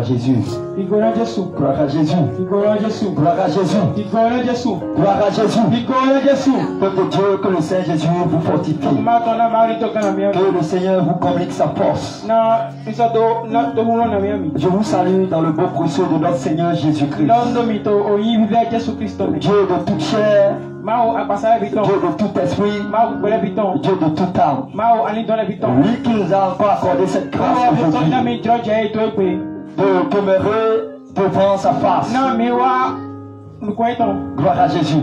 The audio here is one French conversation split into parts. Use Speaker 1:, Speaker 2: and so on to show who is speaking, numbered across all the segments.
Speaker 1: Jésus. Gloire à Jésus. Gloire à Jésus. Gloire à Jésus. Gloire à Jésus. Gloire à Jésus. Gloire à Jésus. Gloire à Jésus. Peuple de Dieu, que le Seigneur Jésus vous fortifie. Que le Seigneur vous communique sa force. Je vous salue dans le beau précieux de notre Seigneur Jésus-Christ. Dieu de toute chair, Dieu de tout esprit, Dieu de toute âme. Lui qui nous a encore accordé cette grâce aujourd'hui de demeurer devant sa face. Gloire à Jésus.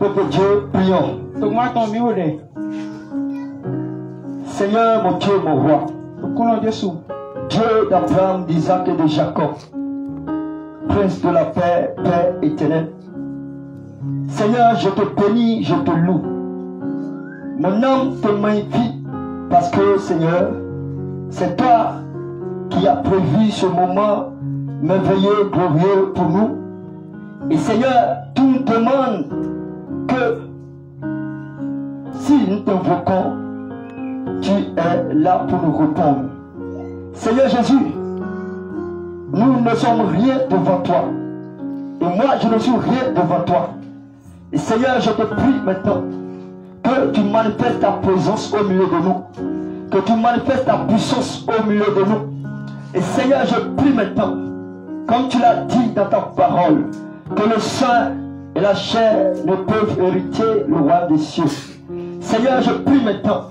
Speaker 1: Peuple de Dieu, prions. Seigneur, mon Dieu, mon roi, Dieu d'Abraham, d'Isaac et de Jacob, Prince de la paix, Père éternel. Seigneur, je te bénis, je te loue. Mon âme te magnifie parce que, Seigneur, c'est toi qui as prévu ce moment merveilleux, glorieux pour nous. Et Seigneur, tu nous demandes que si nous t'invoquons, tu es là pour nous répondre. Seigneur Jésus, nous ne sommes rien devant toi. Et moi, je ne suis rien devant toi. Et Seigneur, je te prie maintenant que tu manifestes ta présence au milieu de nous. Que tu manifestes ta puissance au milieu de nous. Et Seigneur, je prie maintenant, comme tu l'as dit dans ta parole, que le sang et la chair ne peuvent hériter le roi des cieux. Seigneur, je prie maintenant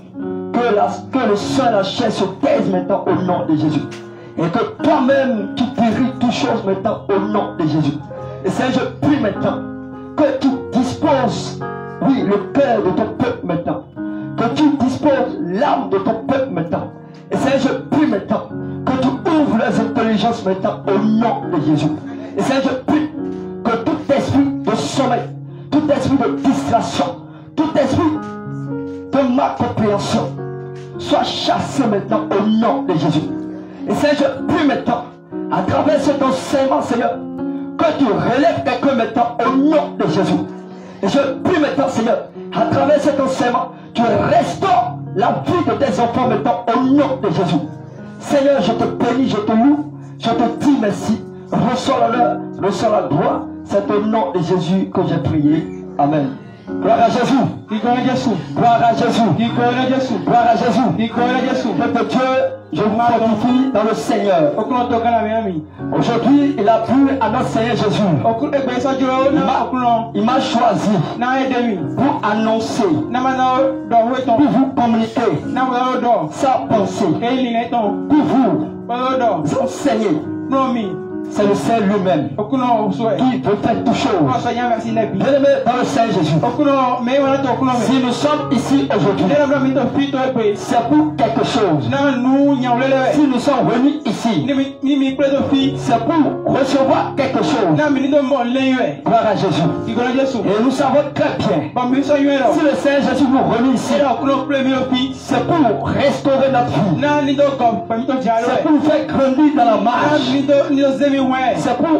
Speaker 1: que le sang et la chair se taisent maintenant au nom de Jésus. Et que toi-même, tu guéris toutes choses maintenant au nom de Jésus. Et Seigneur, je prie maintenant que tu disposes, oui, le cœur de ton peuple maintenant. Que tu disposes l'âme de ton peuple maintenant. Et Seigneur, je prie maintenant que tu ouvres les intelligences maintenant au nom de Jésus. Et Seigneur, je prie que tout esprit de sommeil, tout esprit de distraction, tout esprit de mal compréhension soit chassé maintenant au nom de Jésus. Et Seigneur, je prie maintenant, à travers cet enseignement, Seigneur, que tu relèves quelqu'un maintenant au nom de Jésus. Et je prie maintenant, Seigneur, à travers cet enseignement, tu restaures la vie de tes enfants maintenant au nom de Jésus. Seigneur, je te bénis, je te loue, je te dis merci. Reçois l'honneur, reçois la gloire. C'est au nom de Jésus que j'ai prié. Amen. Gloire à Jésus. Gloire à Jésus. Gloire à Jésus. Gloire à Jésus. Gloire à Jésus. Gloire à Jésus. Peuple de Dieu, je vous fortifie dans le Seigneur. Aujourd'hui, il a plu à notre Seigneur Jésus. Il m'a choisi pour annoncer, pour vous communiquer sa pensée, pour vous enseigner. C'est le Seigneur lui-même qui peut faire toutes choses. Bien-aimé dans le Seigneur Jésus. Si nous sommes ici aujourd'hui, c'est pour quelque chose. Si nous sommes venus ici, c'est pour recevoir quelque chose. Gloire à Jésus. Et nous savons très bien, si le Seigneur Jésus nous remet ici, c'est pour restaurer notre vie. C'est pour nous faire grandir dans la marche. C'est pour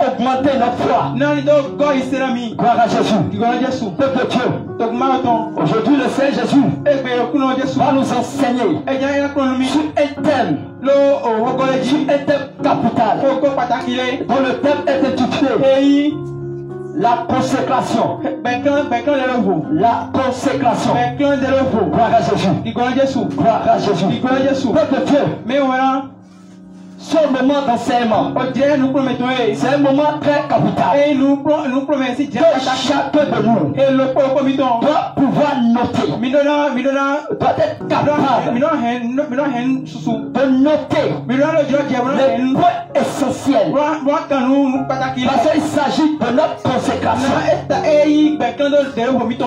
Speaker 1: augmenter notre foi. Gloire à Jésus. Peuple de Dieu. Aujourd'hui, le Seigneur Jésus va nous enseigner sur un thème. Sur un thème capital. Dont le thème est intitulé la consécration. La consécration. Gloire à Jésus. Gloire à Jésus. Peuple de Dieu. Ce moment d'enseignement, c'est un moment très capital. Que chacun de nous doit pouvoir noter, doit être capable de noter les points essentiels. Parce qu'il s'agit de notre consécration.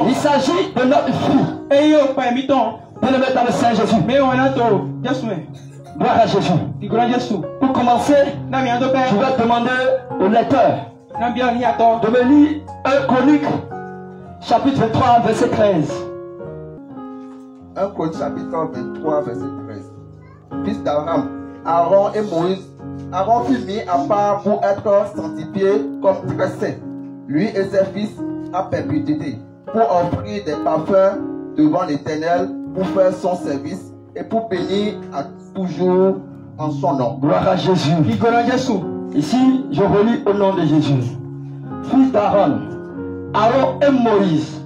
Speaker 1: Il s'agit de notre vie. De le mettre dans le Saint Jésus. Gloire à Jésus. Pour commencer, je vais demander au lecteur de me lire 1 Chronique, chapitre 23, verset 13.
Speaker 2: 1 Chronique, chapitre 23, verset 13. Fils d'Aaron, Aaron et Moïse, Aaron fut mis à part pour être sanctifié comme très saint, lui et ses fils à perpétuité, pour offrir des parfums devant l'Éternel, pour faire son service et pour bénir à toujours en son nom.
Speaker 1: Gloire à Jésus. Ici, je relis au nom de Jésus. Fils d'Aaron, Aaron et Moïse.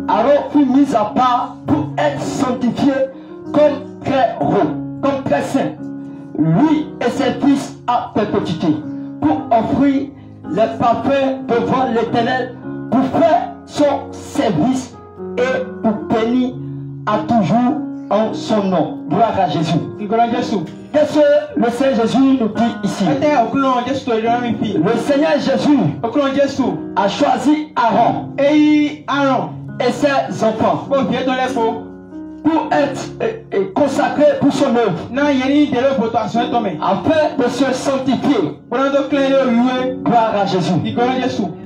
Speaker 1: Aaron fut mis à part pour être sanctifié comme très haut, comme très saint. Lui et ses fils à perpétuité, pour offrir les parfums devant l'Éternel, pour faire son service et pour bénir à toujours en son nom. Gloire à Jésus. Qu'est-ce que le Seigneur Jésus nous dit ici? Le Seigneur Jésus a choisi Aaron et ses enfants pour être consacrés pour son œuvre, afin de se sanctifier. Gloire à Jésus.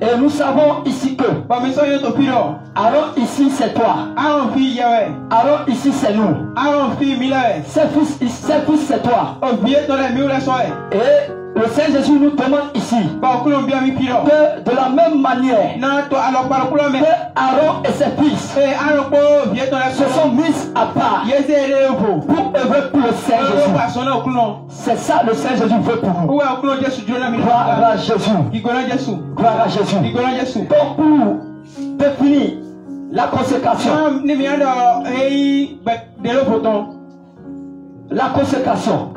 Speaker 1: Et nous savons ici que Aaron ici c'est toi, Aaron ici c'est nous, ses fils c'est toi. Et le Seigneur Jésus nous demande ici que de la même manière que Aaron et ses fils se sont mis à part pour œuvrer pour le Seigneur Jésus. C'est ça le Seigneur Jésus veut pour nous. Gloire à Jésus. Gloire à Jésus. Donc pour définir la consécration, la consécration,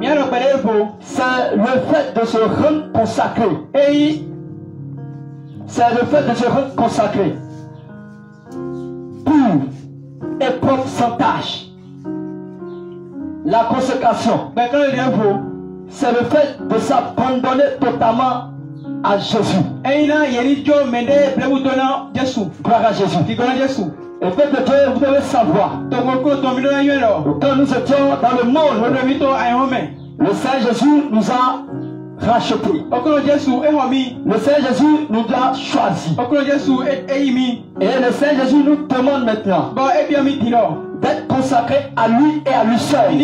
Speaker 1: c'est le fait de se rendre consacré. C'est le fait de se rendre consacré, pur et propre sans tâche. La consécration, c'est le fait de s'abandonner totalement à Jésus. Gloire à Jésus. Et fait de Dieu, vous devez savoir, quand nous étions dans le monde, le Seigneur Jésus nous a rachetés. Le Seigneur Jésus nous a choisis. Et le Seigneur Jésus nous demande maintenant d'être consacré à lui et à lui seul.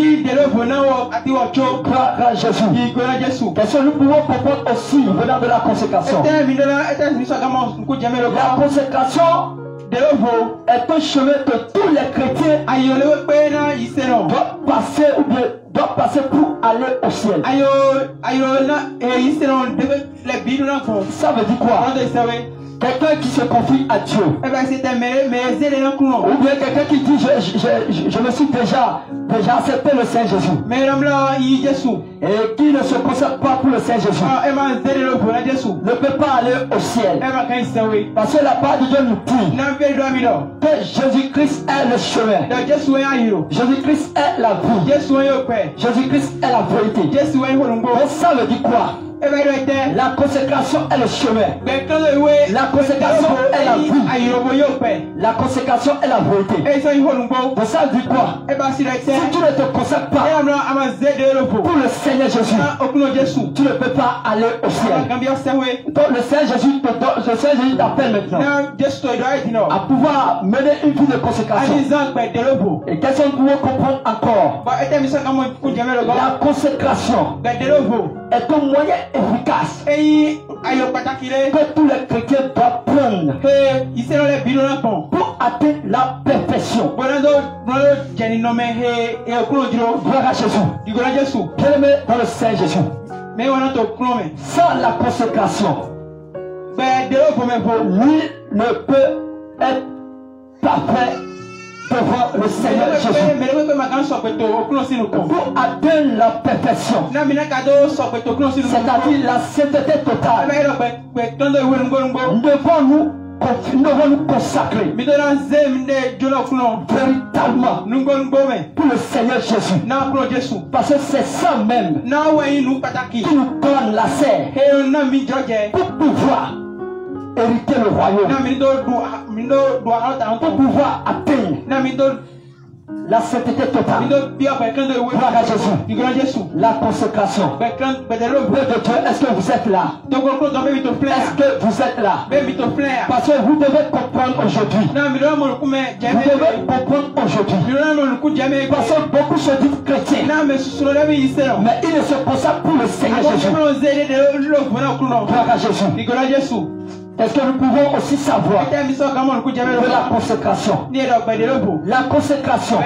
Speaker 1: Gloire à Jésus. Qu'est-ce que nous pouvons comprendre aussi venant de la consécration? La consécration est un chemin que tous les chrétiens doivent passer ou bien doivent passer pour aller au ciel. Ça veut dire quoi? Quelqu'un qui se confie à Dieu. Ou bien quelqu'un qui dit je me suis déjà accepté le Saint Jésus. Et qui ne se consacre pas pour le Saint Jésus ne peut pas aller au ciel. Parce que la parole de Dieu nous dit que Jésus-Christ est le chemin. Jésus-Christ est la vie. Jésus-Christ est la vérité. Donc ça veut dire quoi? La consécration est le chemin. La consécration est la vie. La consécration est la vérité. Donc ça veut dire quoi? Si tu ne te consacres pas pour le Seigneur Jésus, tu ne peux pas aller au ciel. Donc le Seigneur Jésus t'appelle maintenant à pouvoir mener une vie de consécration. Et qu'est-ce que nous pouvons comprendre encore? La consécration est un moyen efficace que tous les chrétiens doivent prendre pour atteindre la perfection. Gloire à Jésus. Bien-aimé dans le Seigneur Jésus. Sans la consécration, lui ne peut être parfait devant le Seigneur Jésus. Pour atteindre la perfection, c'est-à-dire la sainteté totale, nous devons nous consacrer véritablement pour le Seigneur Jésus. Parce que c'est ça même qui nous donne la serre pour pouvoir hériter le royaume, pour pouvoir atteindre la sainteté totale. Gloire à Jésus. La consécration. Peuple de Dieu, est-ce que vous êtes là? Est-ce que vous êtes là? Parce que vous devez comprendre aujourd'hui. Vous devez comprendre aujourd'hui. Parce que beaucoup se disent chrétiens, mais ils ne se consacrent pour le Seigneur Jésus. Gloire à Jésus. Est-ce que nous pouvons aussi savoir de la consécration? La consécration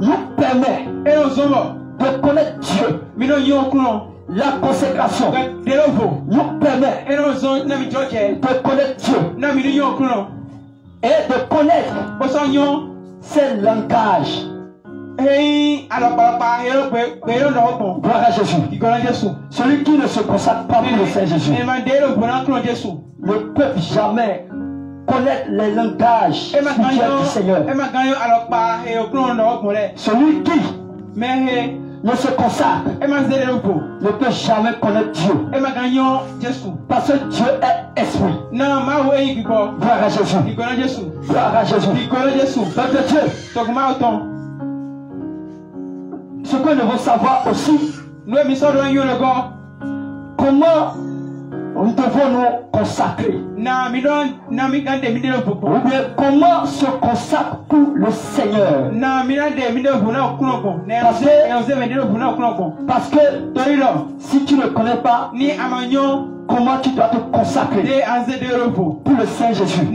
Speaker 1: nous permet de connaître Dieu. La consécration nous permet de connaître Dieu et de connaître ses langages. Gloire à Jésus. Celui qui ne se consacre pas pour le Seigneur Jésus ne peut jamais connaître les langages spirituels du Seigneur. Celui qui ne se consacre ne peut jamais connaître Dieu. Parce que Dieu est esprit. Gloire à Jésus. Gloire à Jésus. Peuple de Dieu. Ce que nous devons savoir aussi, comment nous devons nous consacrer. Ou bien comment se consacre pour le Seigneur. Parce que si tu ne connais pas comment tu dois te consacrer pour le Saint Jésus,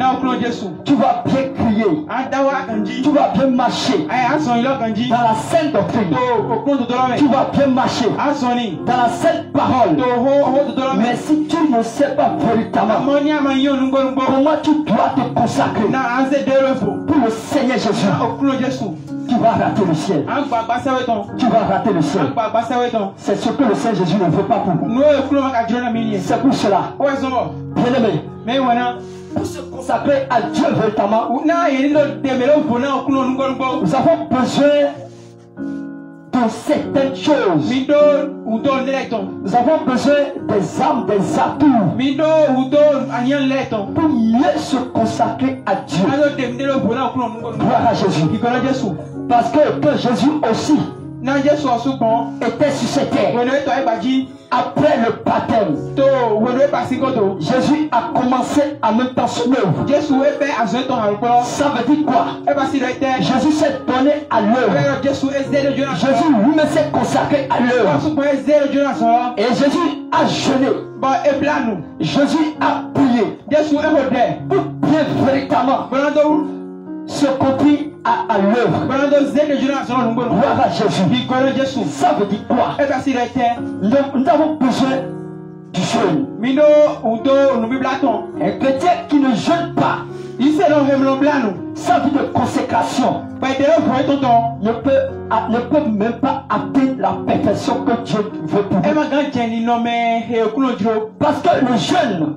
Speaker 1: tu vas bien crier, tu vas bien marcher dans la sainte doctrine, tu vas bien marcher dans la sainte parole. Mais si tu ne sais pas véritablement comment tu dois te consacrer pour le Seigneur Jésus, tu vas rater le ciel. Tu vas rater le ciel. C'est ce que le Seigneur Jésus ne veut pas pour nous. C'est pour cela, bien-aimé, pour se consacrer à Dieu véritablement, nous avons besoin de certaines choses. Nous avons besoin des armes, des atours pour mieux se consacrer à Dieu. Gloire à Jésus. Parce que Jésus aussi était sur cette terre. Après le baptême, Jésus a commencé en même temps son œuvre. Ça veut dire quoi? Jésus s'est donné à l'œuvre. Jésus lui-même s'est consacré à l'œuvre. Et Jésus a jeûné. Jésus a prié pour bien véritablement se conduire à l'œuvre. Gloire à Jésus. Ça veut dire quoi? Nous avons besoin du jeûne. Un chrétien qui ne jeûne pas, sa vie de consécration ne peut même pas atteindre la perfection que Dieu veut pour nous. Parce que le jeûne,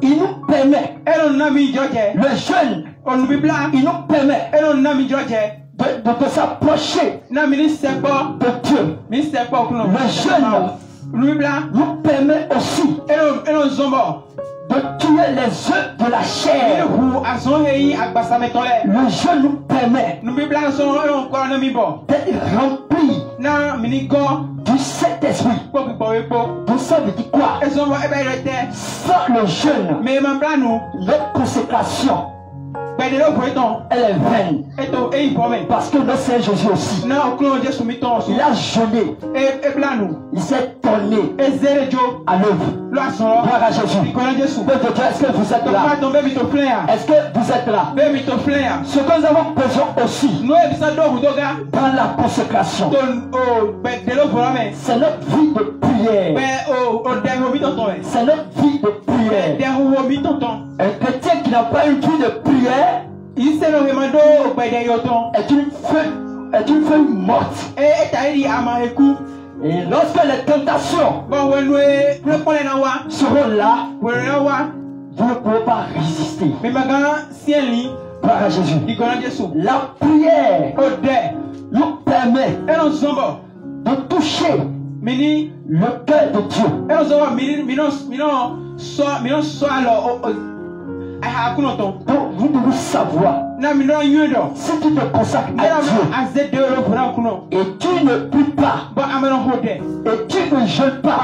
Speaker 1: il nous permet, le jeûne, il nous permet de s'approcher de Dieu. Le jeûne nous permet aussi de tuer les œufs de la chair. Le jeûne nous permet d'être remplis du Saint-Esprit. Donc ça veut dire quoi? Sans le jeûne, notre consécration, elle est vaine. Parce que notre Seigneur Jésus aussi, il a jeûné. Il s'est donné à l'œuvre. Gloire à Jésus. Est-ce que vous êtes là? Est-ce que vous êtes là? Ce que nous avons besoin aussi dans la consécration, c'est notre vie de prière. C'est notre vie de prière. Un chrétien qui n'a pas une vie de prière est une feuille morte. Et lorsque les tentations seront là, vous ne pouvez pas résister. Gloire à Jésus. La prière nous permet de toucher le cœur de Dieu. Donc vous devez savoir, si tu te consacres à Dieu et tu ne pries pas et tu ne jeûnes pas,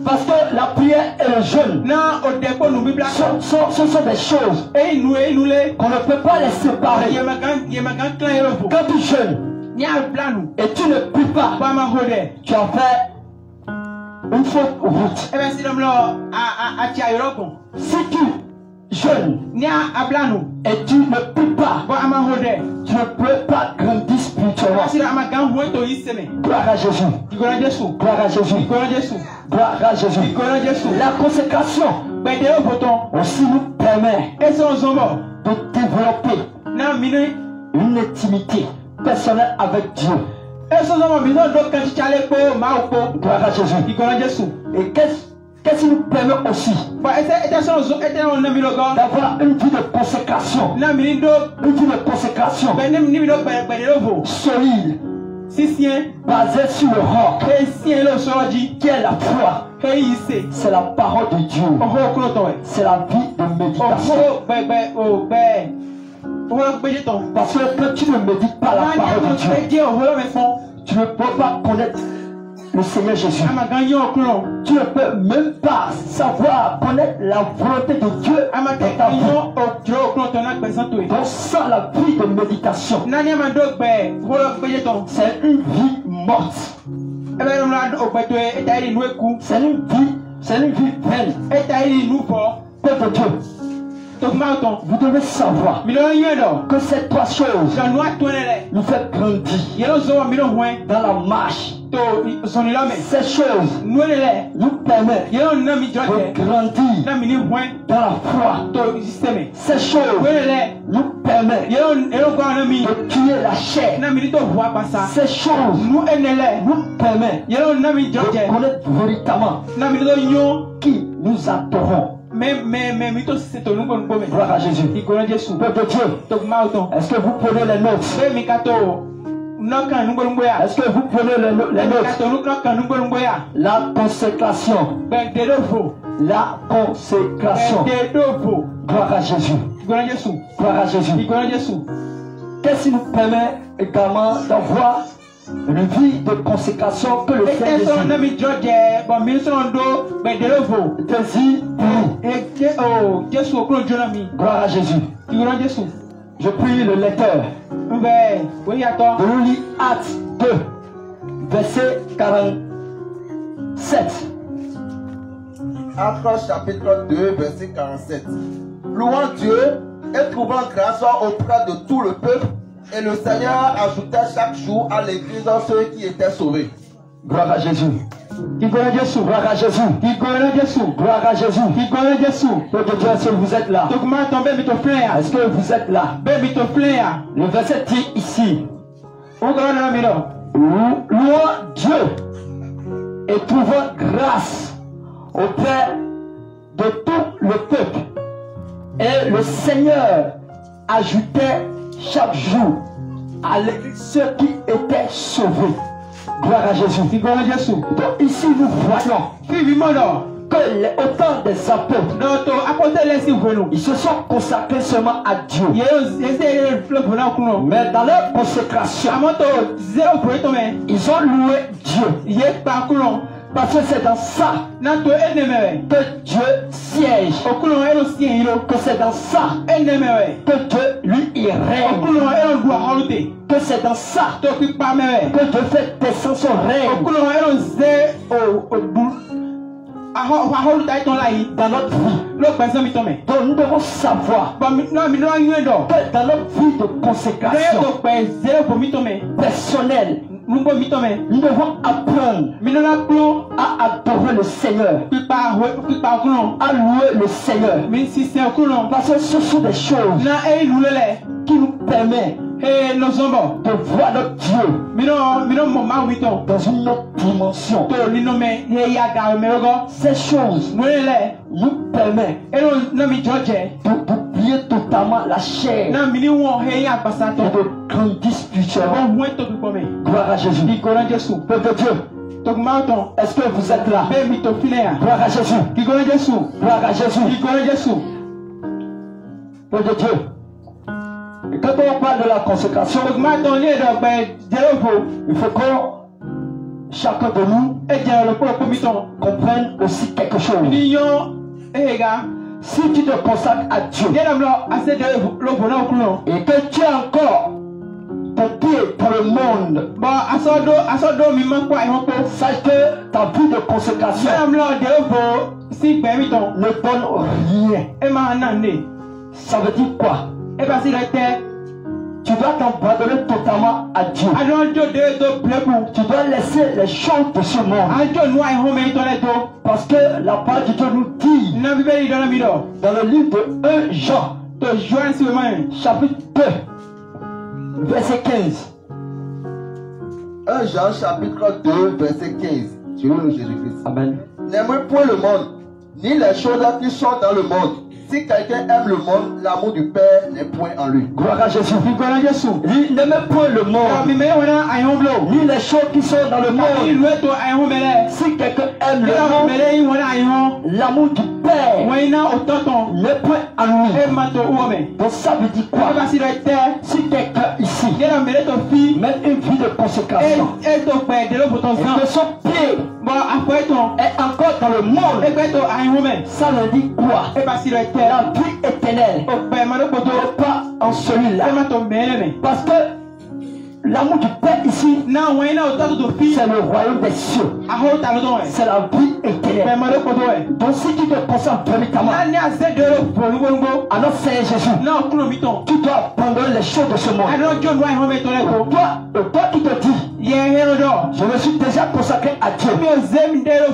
Speaker 1: parce que la prière et le jeûne ce sont des choses qu'on ne peut pas les séparer. Quand tu jeûnes et tu ne pries pas, tu as fait une faute route. Si tu jeûnes et tu ne pries pas, tu ne peux pas grandir spirituellement. Gloire à Jésus. Gloire à Jésus. Gloire à Jésus. La consécration aussi nous permet de développer une intimité personnelle avec Dieu. Gloire à Jésus. Et qu'est-ce qui nous permet aussi d'avoir une vie de consécration, solide, basée sur le roc, qui est la foi. C'est la parole de Dieu. C'est la vie de méditation. Parce que quand tu ne médites pas la parole de Dieu, tu ne peux pas connaître le Seigneur Jésus. Tu ne peux même pas savoir connaître la volonté de Dieu dans ta vie. Donc sans la vie de méditation, c'est une vie morte. C'est une vie vaine. Peuple de Dieu, vous devez savoir que ces trois choses nous font grandir dans la marche. Ces choses nous permettent de grandir dans la foi. Ces choses nous permettent de tuer la chair. Ces choses nous permettent de connaître véritablement qui nous adorons. Gloire à Jésus. Peuple de Dieu, est-ce que vous prenez les notes? Est-ce que vous prenez les notes? La consécration. La consécration. Gloire à Jésus. Gloire à Jésus. Qu'est-ce qui nous permet également d'avoir une vie de consécration que le Seigneur désire? Gloire à Jésus. Je prie le lecteur de nous lire Actes 2, verset 47.
Speaker 2: Actes chapitre 2, verset 47. Louant Dieu et trouvant grâce auprès de tout le peuple, et le Seigneur ajoutait chaque jour à l'église ceux qui étaient sauvés.
Speaker 1: Gloire à Jésus. Gloire à Jésus. Gloire à Jésus. Gloire à Jésus. Peuple de Dieu, est-ce que vous êtes là? Est-ce que vous êtes là? Le verset dit ici: louant Dieu et trouvant grâce auprès de tout le peuple, et le Seigneur ajoutait chaque jour à l'église ceux qui étaient sauvés. Gloire à Jésus. Donc ici nous voyons que autant des apôtres, ils se sont consacrés seulement à Dieu. Mais dans leur consécration, ils ont loué Dieu. Parce que c'est dans ça que Dieu siège. Que c'est dans ça que Dieu lui y règne. Que c'est dans ça que Dieu fait descendre son règne dans notre vie. Donc nous devons savoir que dans notre vie de consécration personnelle, Nous devons apprendre à adorer le Seigneur, à louer le Seigneur. Parce que ce sont des choses qui nous permettent de voir notre Dieu dans une autre dimension. Ces choses nous permettent d'oublier totalement la chair et de grandir spirituellement. Gloire à Jésus. Peuple de Dieu, est-ce que vous êtes là? Gloire à Jésus. Gloire à Jésus. Peuple de Dieu. Et quand on parle de la consécration, il faut que chacun de nous comprenne aussi quelque chose. Si tu te consacres à Dieu et que tu as encore ton pied dans le monde, sache que ta vie de consécration ne donne rien. Ça veut dire quoi? Tu dois t'abandonner totalement à Dieu. Tu dois laisser les choses de ce monde. Parce que la parole de Dieu nous dit dans le livre de 1 Jean, chapitre 2, verset 15.
Speaker 2: 1 Jean chapitre 2, verset 15. Je veux le Jésus-Christ.
Speaker 1: Amen.
Speaker 2: N'aimez point le monde, ni les choses qui sont dans le monde. Si quelqu'un aime le monde, l'amour du Père n'est point en lui.
Speaker 1: Gloire à Jésus. N'aimez point le monde, ni les choses qui sont dans le monde. Si quelqu'un aime le monde, l'amour du Père n'est point en lui. Donc ça veut dire quoi? Si quelqu'un ici mène une vie de consécration et que son pied est encore dans le monde, ça veut dire quoi? La vie éternelle n'est pas en celui-là. Parce que l'amour du Père ici, c'est le royaume des cieux. C'est la vie éternelle. Donc si tu te concentres véritablement à notre Seigneur Jésus, tu dois abandonner les choses de ce monde. Toi qui te dis, je me suis déjà consacré à Dieu. Et on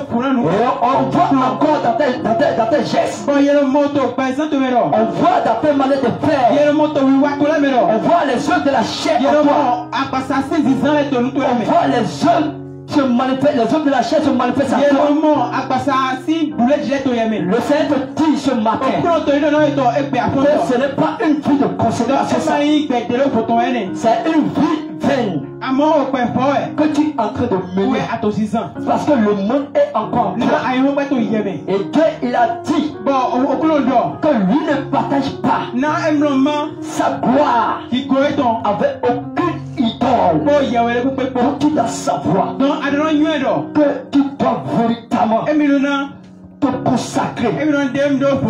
Speaker 1: voit encore dans tes gestes. On voit dans tes manières de faire. On voit les œuvres de la chair en toi. On voit les œuvres se manifestent, les œuvres de la chair se manifestent à toi. Le Seigneur te dit ce matin que ce n'est pas une vie de consécration, c'est une vie vaine que tu es en train de mener. Parce que le monde est encore en toi. Et Dieu il a dit que lui ne partage pas sa gloire avec aucune idole. Donc tu dois savoir que tu dois véritablement te consacrer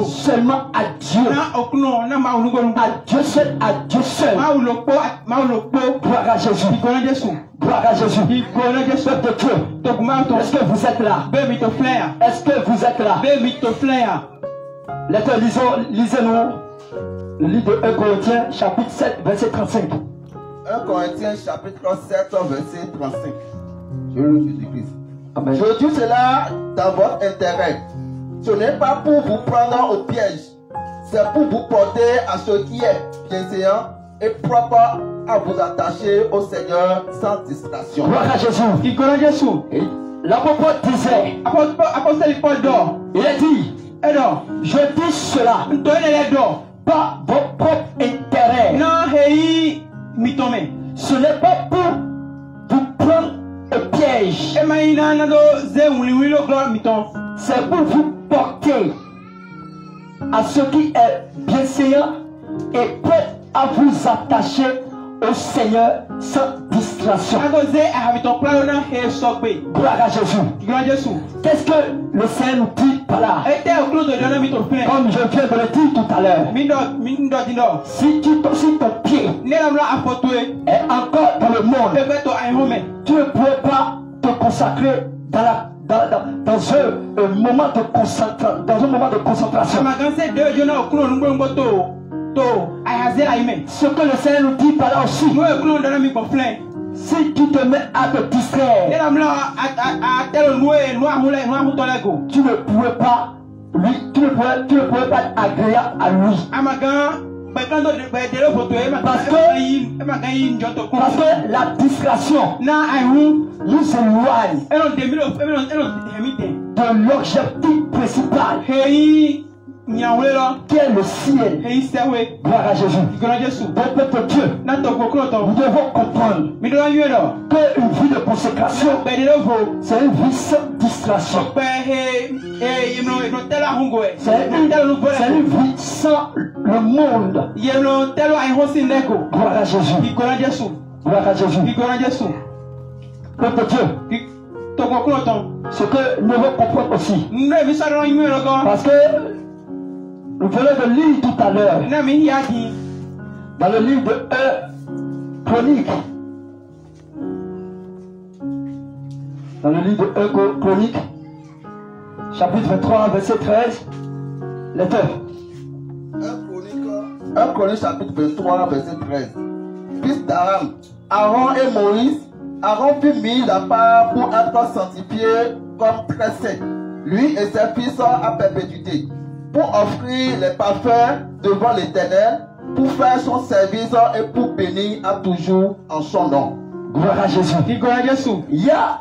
Speaker 1: seulement à Dieu. À Dieu seul, à Dieu seul. Gloire à Jésus. Gloire à Jésus. Peuple de Dieu. Est-ce que vous êtes là? Est-ce que vous êtes là? Lecteurs, lisez-nous le livre de 1 Corinthiens, chapitre 7, verset 35.
Speaker 2: 1 Corinthiens, chapitre 7, verset 35. Je le Jésus-Christ.
Speaker 1: Amen.
Speaker 2: Je dis cela dans votre intérêt. Ce n'est pas pour vous prendre au piège, c'est pour vous porter à ce qui est bienséant et propre à vous attacher au Seigneur sans distraction.
Speaker 1: Gloire à Jésus. L'apôtre disait, il a dit, je dis cela par vos propres intérêts. Ce n'est pas pour vous prendre au piège, c'est pour vous porter à ce qui est bienséant et prêt à vous attacher au Seigneur sans distraction. Gloire à Jésus. Qu'est-ce que le Seigneur nous dit par là? Comme je viens de le dire tout à l'heure, si ton pied est encore dans le monde, tu ne pourrais pas te consacrer dans un moment de concentration. Ce que le Seigneur nous dit par là aussi, Si tu te mets à te distraire, tu ne pourrais pas lui, tu ne pourrais pas être agréable à lui. Parce que la distraction nous éloigne de l'objectif principal qui est le ciel. Gloire à Jésus. Donc, peuple Dieu, nous devons comprendre qu'une vie de consécration, c'est une vie sans distraction. C'est une vie sans le monde. Gloire à Jésus. Gloire à Jésus. Peuple Dieu, ce que nous devons comprendre aussi, parce que nous venons de lire tout à l'heure dans le livre de 1 Chronique. Dans le livre de 1 Chronique, chapitre 23, verset 13, lecteur.
Speaker 2: 1 Chronique, chapitre 23, verset 13. Fils d'Aaron, Aaron et Moïse, Aaron fut mis à part pour être sanctifié comme très saint, lui et ses fils à perpétuité, pour offrir les parfums devant l'Éternel, pour faire son service et pour bénir à toujours en son nom.
Speaker 1: Gloire à Jésus. Il y a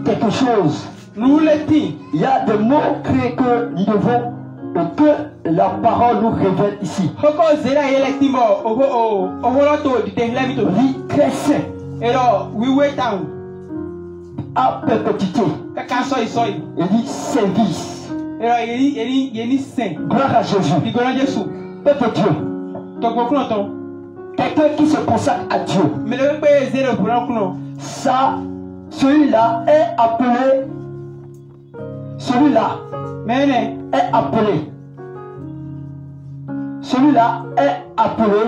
Speaker 1: quelque chose. Il y a des mots clés que nous devons, que la parole nous révèle ici. Dit très saint. À perpétuité. Il dit service. Gloire à Jésus. Peuple Dieu. Quelqu'un qui se consacre à Dieu. Ça, celui-là est appelé. Celui-là est appelé. Celui-là est appelé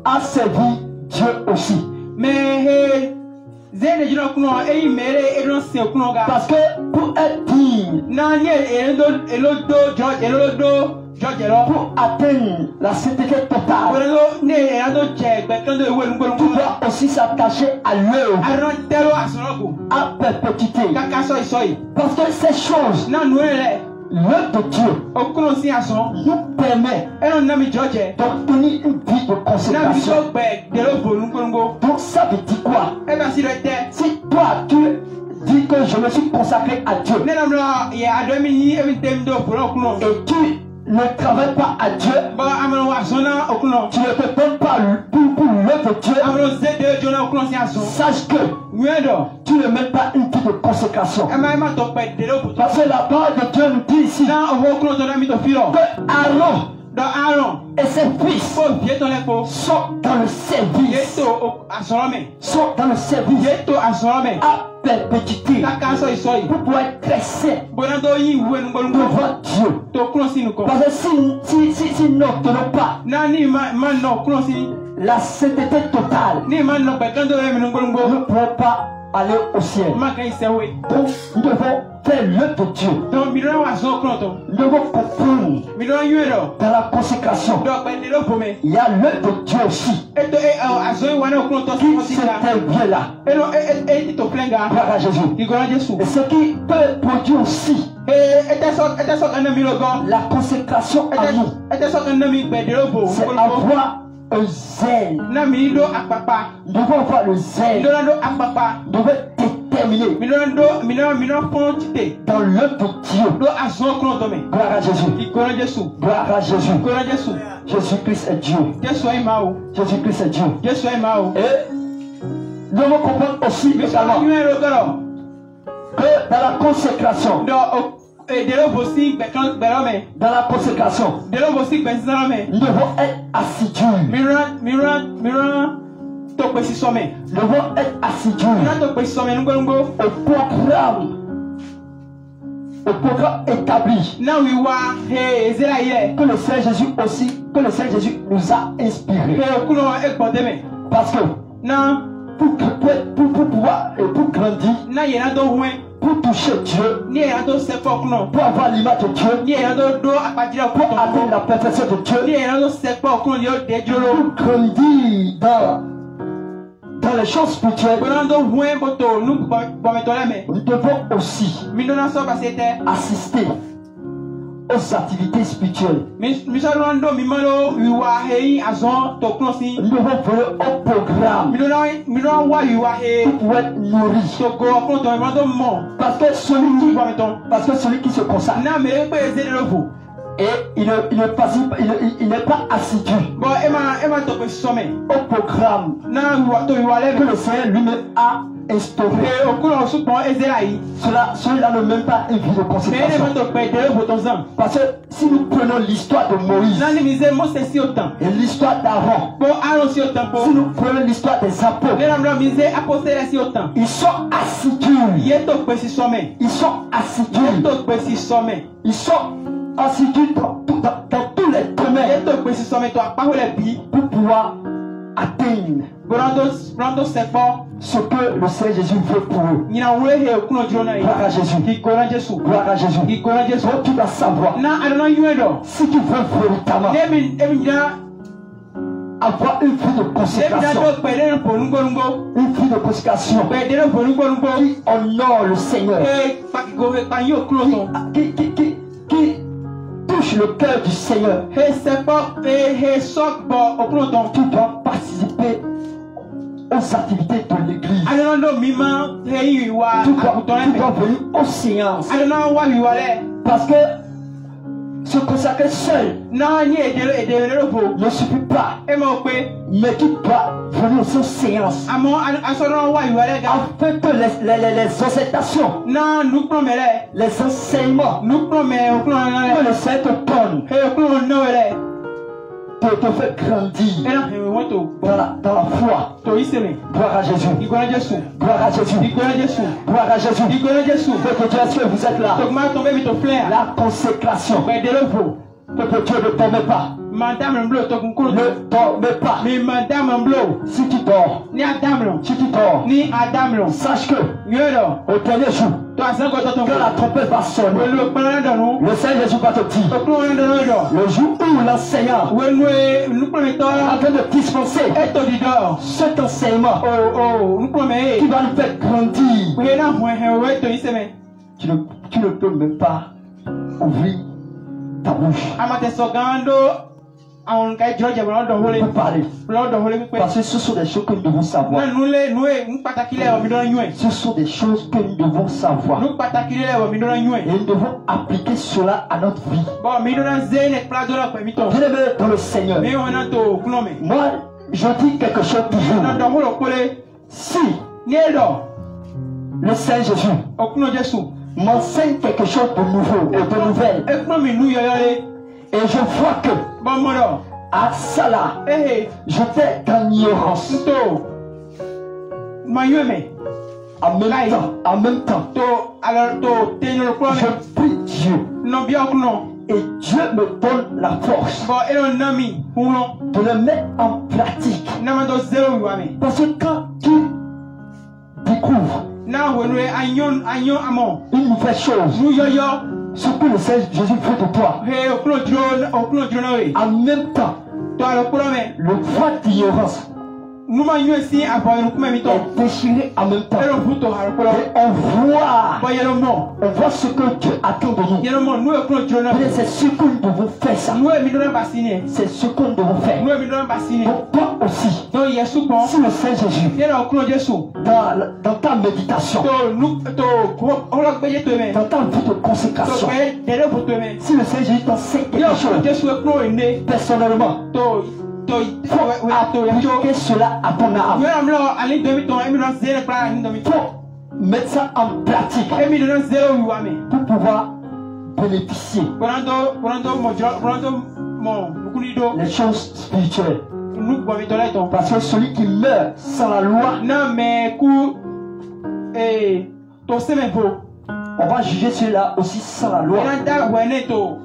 Speaker 1: à servir Dieu aussi. Mais parce que pour être digne, pour atteindre la sainteté totale, tu dois aussi s'attacher à l'œuvre, à perpétuité. Parce que ces choses, l'œuvre de Dieu nous permet d'obtenir une vie de consécration. Donc ça veut dire quoi? Si toi tu dis que je me suis consacré à Dieu et tu ne travailles pas à Dieu, tu ne te donnes pas pour l'œuvre de Dieu, sache que tu ne mets pas une vie de consécration. Parce que la parole de Dieu nous dit ici que Aaron et ses fils sont dans le service. Sont dans le service à perpétuité pour pouvoir être très saint devant Dieu. Parce que si nous n'obtenons pas la sainteté totale, nous ne pourrons pas aller au ciel. Donc nous devons faire l'œuvre de Dieu. Nous devons comprendre dans la consécration. Il y a l'œuvre de Dieu aussi qui s'intervient là. Gloire à Jésus. Et ce qui peut produire aussi la consécration à nous, c'est avoir un zèle. Nous devons avoir le zèle. Nous devons être déterminés dans l'œuvre de Dieu. Gloire à Jésus. Gloire à Jésus. Jésus-Christ est Dieu. Jésus-Christ est Dieu. Et nous devons comprendre aussi également que dans la consécration, nous devons être assidus. Nous devons être assidus au programme établi que le Seigneur Jésus aussi, que le Seigneur Jésus nous a inspiré. Parce que pour pouvoir et pour grandir, pour toucher Dieu, pour avoir l'image de Dieu, pour atteindre la perfection de Dieu, pour grandir dans les choses spirituelles,
Speaker 3: Bolando hué boto nu bometole me.
Speaker 1: nous devons aussi
Speaker 3: Mindona so basete.
Speaker 1: assister aux activités spirituelles.
Speaker 3: Misalando mimalo wiwa hei azon to knosi.
Speaker 1: Nous devons voler au programme
Speaker 3: Midona wa wiwa hei.
Speaker 1: pour être nourris.
Speaker 3: To go upon to mando mo.
Speaker 1: Parce que celui qui se consacre
Speaker 3: Na me pe ezelevo.
Speaker 1: et il n'est pas assidu
Speaker 3: Bon ema to pe some.
Speaker 1: au programme
Speaker 3: Na wiwa to wiwa
Speaker 1: que
Speaker 3: le.
Speaker 1: le Seigneur lui-même a instauré.
Speaker 3: E okulo su pon ezelai.
Speaker 1: Celui-là n'a même pas une vie de
Speaker 3: Me ne
Speaker 1: consécration.
Speaker 3: to pe de botonzan.
Speaker 1: Parce que si nous prenons l'histoire de Moïse
Speaker 3: Na ni mize mo se si otan.
Speaker 1: et l'histoire d'Aaron,
Speaker 3: Bon aron si otan po.
Speaker 1: si nous prenons l'histoire des apôtres,
Speaker 3: Le namlo mize apostele si otan.
Speaker 1: ils sont assidus.
Speaker 3: Ye to pe si some.
Speaker 1: Ils sont
Speaker 3: Ye
Speaker 1: assidus.
Speaker 3: to pe si some.
Speaker 1: Ils sont assidus dans tous les
Speaker 3: Ye
Speaker 1: domaines
Speaker 3: to pe si some to apahole bi.
Speaker 1: pour pouvoir atteindre
Speaker 3: Brando sepo.
Speaker 1: ce que le Seigneur Jésus veut pour eux.
Speaker 3: Nyina wure he okuno jona yi.
Speaker 1: Gloire à Jésus.
Speaker 3: Ikora Jesu.
Speaker 1: Gloire à Jésus.
Speaker 3: Ikora Jesu.
Speaker 1: Donc tu dois savoir,
Speaker 3: Na adona yuedo.
Speaker 1: si tu veux véritablement
Speaker 3: Emi
Speaker 1: avoir une vie de consécration,
Speaker 3: do pele po nungo.
Speaker 1: une vie de consécration
Speaker 3: Pele po nungo.
Speaker 1: qui honore le Seigneur,
Speaker 3: E pa go he pa yo okuno ton.
Speaker 1: qui touche le cœur du Seigneur,
Speaker 3: He sepo he sok bo okuno ton.
Speaker 1: tu dois participer aux activités de l'église.
Speaker 3: Adona do mima he yiwa
Speaker 1: Tu dois
Speaker 3: akutone.
Speaker 1: venir aux séances.
Speaker 3: Adona wa yiwa le.
Speaker 1: Parce que se consacrer seul
Speaker 3: Na ni edele po.
Speaker 1: ne suffit pas,
Speaker 3: E mo pe
Speaker 1: mais tu dois venir aussi aux séances
Speaker 3: amo asoro wa yiwa le ga.
Speaker 1: afin que les exhortations,
Speaker 3: Na nu promele.
Speaker 1: les enseignements
Speaker 3: Nu prome okuno na
Speaker 1: que
Speaker 3: le.
Speaker 1: le Seigneur te donne
Speaker 3: He okuno no le.
Speaker 1: te fait grandir
Speaker 3: Ela he woto.
Speaker 1: dans la foi.
Speaker 3: To iseme.
Speaker 1: Gloire à Jésus.
Speaker 3: Ikora Jesu.
Speaker 1: Gloire à Jésus.
Speaker 3: Ikora Jesu.
Speaker 1: Gloire à Jésus.
Speaker 3: Ikora Jesu.
Speaker 1: Peuple de Dieu, est-ce que vous êtes là?
Speaker 3: To ma tombe mi to flare.
Speaker 1: La consécration.
Speaker 3: Bedele po.
Speaker 1: Peuple de Dieu, ne dormez pas.
Speaker 3: Madame Mblo to kunkuru.
Speaker 1: Ne dormez pas.
Speaker 3: Mi Madame Mblo.
Speaker 1: Si tu dors,
Speaker 3: Ni Adam lo.
Speaker 1: si tu dors,
Speaker 3: Ni Adam lo.
Speaker 1: sache que
Speaker 3: Yodo.
Speaker 1: au dernier jour,
Speaker 3: To asan ko to ton.
Speaker 1: quand la trompette va sonner,
Speaker 3: Welu kpana do nu.
Speaker 1: le Seigneur Jésus va te dire,
Speaker 3: Okuno do do.
Speaker 1: le jour où l'enseignant
Speaker 3: Wenu nu prome to.
Speaker 1: est en train de dispenser
Speaker 3: Eto di do.
Speaker 1: cet enseignement
Speaker 3: Nu prome
Speaker 1: qui
Speaker 3: e.
Speaker 1: va nous faire grandir,
Speaker 3: We na ho he we to iseme.
Speaker 1: tu ne peux même pas ouvrir ta bouche
Speaker 3: Amate so gando. Awon kai George bro do hole.
Speaker 1: pour parler.
Speaker 3: Bro do hole pe.
Speaker 1: Parce que ce sont des choses que nous devons savoir.
Speaker 3: Na nu pataki le o mi do yue.
Speaker 1: Ce sont des choses que nous devons savoir.
Speaker 3: Nu pataki le o mi do yue.
Speaker 1: Et nous devons appliquer cela à notre vie.
Speaker 3: Bon, mi do na zene plado la pe mi to.
Speaker 1: Bien-aimé dans le Seigneur,
Speaker 3: Mi ona to kuno me.
Speaker 1: moi, je dis quelque chose
Speaker 3: Na do
Speaker 1: toujours.
Speaker 3: holo kole.
Speaker 1: Si
Speaker 3: Ni edo.
Speaker 1: le Seigneur Jésus
Speaker 3: Okuno Jesu.
Speaker 1: m'enseigne quelque chose de nouveau et de nouvelle,
Speaker 3: E kuno mi nu yoyole.
Speaker 1: et je vois que
Speaker 3: Bon modo.
Speaker 1: à ça là,
Speaker 3: Eh
Speaker 1: j'étais dans l'ignorance.
Speaker 3: to. Mayueme.
Speaker 1: En même temps,
Speaker 3: To alors to tenyo lo kuno
Speaker 1: je
Speaker 3: me.
Speaker 1: prie Dieu
Speaker 3: No bi okuno.
Speaker 1: et Dieu me donne la force
Speaker 3: Bon, elo nami. Huno.
Speaker 1: de le mettre en pratique.
Speaker 3: Na ma do zero wiwame.
Speaker 1: Parce que quand tu découvres
Speaker 3: Na wenu anyon amon.
Speaker 1: une nouvelle chose,
Speaker 3: Nu yoyo.
Speaker 1: ce que le Seigneur Jésus fait de toi,
Speaker 3: He okuno jiro na we.
Speaker 1: en même temps,
Speaker 3: To alors kuno me.
Speaker 1: le voile d'ignorance
Speaker 3: Numa yue si abo kume mi to.
Speaker 1: est déchiré en même temps.
Speaker 3: Elo futo har kuno.
Speaker 1: Et on voit ce que Dieu attend de nous.
Speaker 3: Yelo mo nu okuno jiro na.
Speaker 1: Mais c'est ce que nous devons faire ça.
Speaker 3: Nu mi do na basine.
Speaker 1: C'est ce que nous devons faire.
Speaker 3: Nu mi do na basine.
Speaker 1: Donc toi aussi,
Speaker 3: To Yesu bon.
Speaker 1: si le Seigneur Jésus,
Speaker 3: Yelo okuno Jesu.
Speaker 1: dans ta méditation,
Speaker 3: Holo gbeje to me.
Speaker 1: dans ta vie de
Speaker 3: To
Speaker 1: consécration,
Speaker 3: gbe dere fo to me.
Speaker 1: si le Seigneur Jésus t'enseigne
Speaker 3: Yo
Speaker 1: quelque chose,
Speaker 3: Jesu okuno ene.
Speaker 1: personnellement,
Speaker 3: To
Speaker 1: appliquer cela à ton âme.
Speaker 3: Yo am lo ali do mi to emi do zere pra ni do mi to.
Speaker 1: Pour mettre ça en pratique,
Speaker 3: Emi do zero wi wa me.
Speaker 1: pour pouvoir bénéficier
Speaker 3: Bonando mo nukuni do.
Speaker 1: les choses spirituelles.
Speaker 3: Nu bo mi to le to.
Speaker 1: Parce que celui qui meurt sans la loi,
Speaker 3: Na me ku to se me vo.
Speaker 1: on va juger celui-là aussi sans la loi.
Speaker 3: Ena da wene to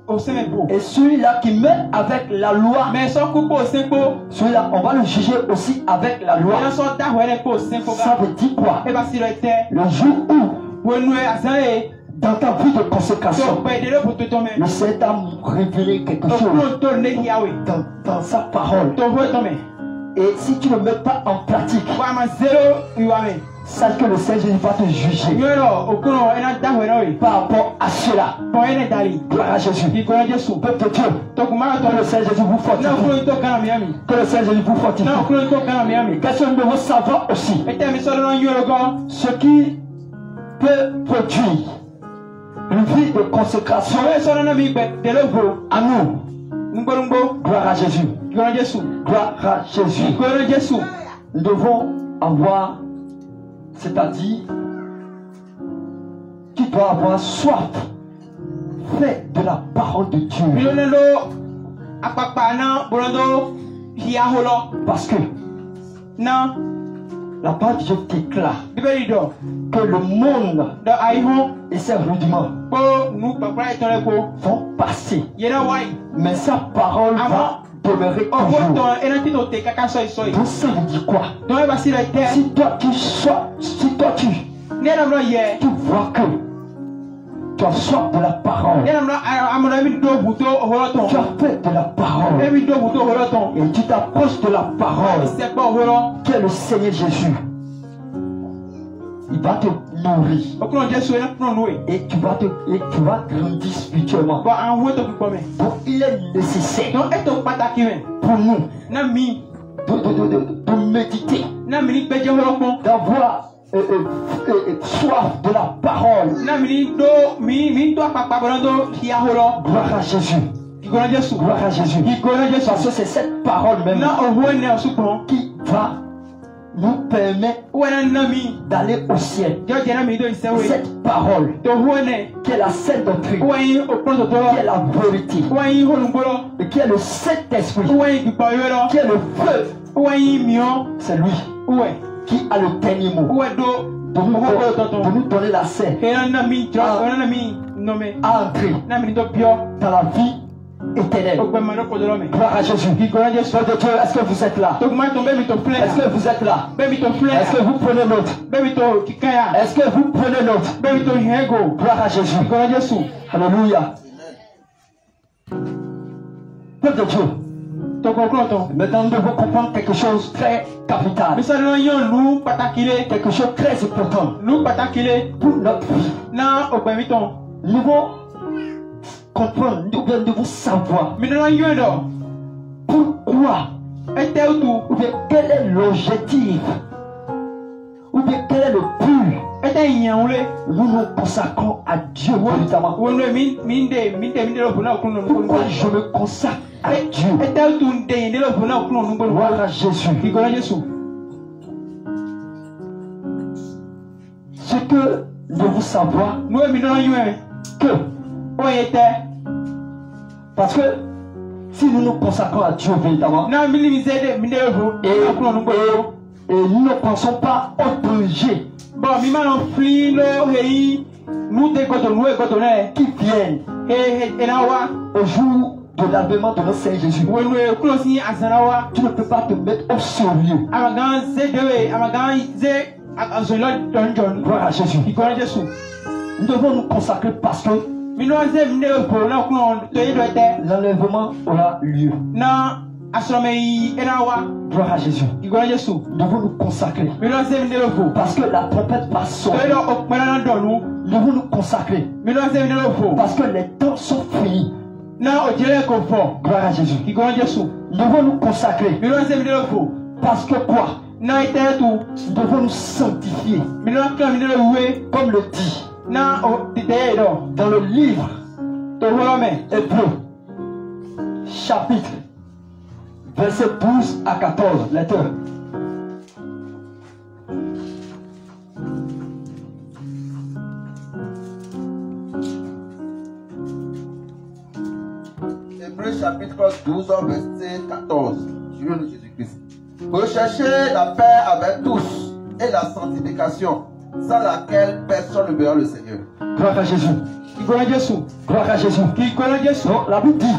Speaker 3: o se me vo.
Speaker 1: Et celui-là qui meurt avec la loi,
Speaker 3: Me so ku po se po.
Speaker 1: celui-là, on va le juger aussi avec la loi.
Speaker 3: Ena so da wene po se po
Speaker 1: Ça
Speaker 3: ga.
Speaker 1: veut dire quoi?
Speaker 3: E ba si lo ete.
Speaker 1: Le jour où,
Speaker 3: Wenu azan e.
Speaker 1: dans ta vie de
Speaker 3: To
Speaker 1: consécration,
Speaker 3: pe dere fo to me.
Speaker 1: le Seigneur t'a révélé quelque chose
Speaker 3: Okuno to ne yawe.
Speaker 1: dans sa parole.
Speaker 3: To ho to me.
Speaker 1: Et si tu ne mets pas en pratique,
Speaker 3: Wa
Speaker 1: Sache que le Seigneur Jésus va te juger par rapport à cela. Gloire à Jésus. Peuple de Dieu, que le Seigneur Jésus vous fortifie. Que le Seigneur Jésus vous fortifie. Qu'est-ce que nous devons savoir aussi? Ce qui peut produire une vie de consécration à nous. Gloire à Jésus. Gloire à Jésus. Nous devons avoir, c'est-à-dire, qui doit avoir soif, fait de la parole de Dieu. Parce que la parole de Dieu déclare que le monde et ses rudiments vont passer, mais sa parole va demeurer toujours. Donc ça veut dire quoi? Si toi tu vois que tu as soif de la parole, tu as fait de la parole, et tu t'approches de la parole, qui est le Seigneur Jésus, il va te nourrir et tu vas grandir spirituellement. Donc il est nécessaire pour nous de méditer, d'avoir soif de la parole. Gloire à Jésus. Gloire à Jésus. Parce que c'est cette parole même qui va nous permet d'aller au ciel. Cette parole qui est la sainte doctrine, qui est la vérité, et qui est le Saint-Esprit, qui est le feu, c'est lui qui a le dernier mot de nous donner la scène à entrer dans la vie éternelle. Gloire à Jésus. Est-ce que vous êtes là? Est-ce que vous êtes là? Est-ce que vous prenez note? Est-ce que vous prenez note? Gloire à Jésus. Alléluia. Peuple de Dieu, maintenant nous devons comprendre quelque chose de très capital, quelque chose de très important pour notre vie. Nous devons comprendre, nous devons savoir pourquoi, ou bien quel est l'objectif, ou bien quel est le but. Nous nous consacrons à Dieu véritablement. Pourquoi je me consacre à Dieu? Gloire à Jésus. Ce que nous devons savoir, que parce que si nous nous consacrons à Dieu véritablement et nous ne pensons pas au danger qui viennent au jour de l'avènement de notre Seigneur Jésus, tu ne peux pas te mettre au sérieux. Gloire à Jésus. Nous devons nous consacrer parce que l'enlèvement aura lieu. Gloire à Jésus. Nous devons nous consacrer parce que la trompette va sonner. Nous devons nous consacrer parce que les temps sont finis. Gloire à Jésus. Nous devons nous consacrer parce que quoi? Nous devons nous sanctifier comme le dit dans le livre Hébreux chapitre verset 12 à 14, lecteur.
Speaker 2: Hébreux chapitre 12 verset 14. Dieu de Jésus-Christ. Recherchez la paix avec tous et la sanctification, sans laquelle personne ne verra le Seigneur.
Speaker 1: Gloire à Jésus. Gloire à Jésus. Donc, la Bible dit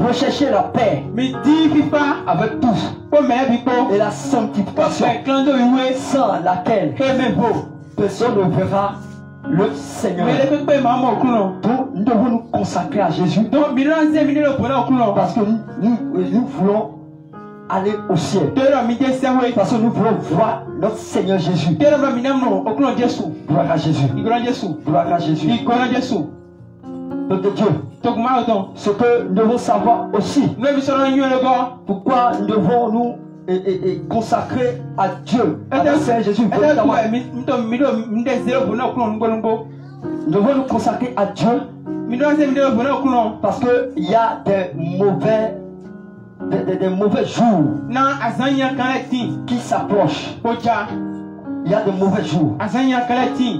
Speaker 1: recherchez la paix avec tous et la sanctification, sans laquelle personne ne verra le Seigneur. Donc nous devons nous consacrer à Jésus parce que nous voulons aller au ciel. Parce que nous voulons voir notre Seigneur Jésus. Gloire à Jésus. Gloire à Jésus. Peuple de Dieu. Ce que nous devons savoir aussi. Pourquoi nous devons nous consacrer à Dieu, à notre Seigneur Jésus. Nous devons nous consacrer à Dieu. Parce qu'il y a des mauvais jours qui s'approchent. Il y a de mauvais jours.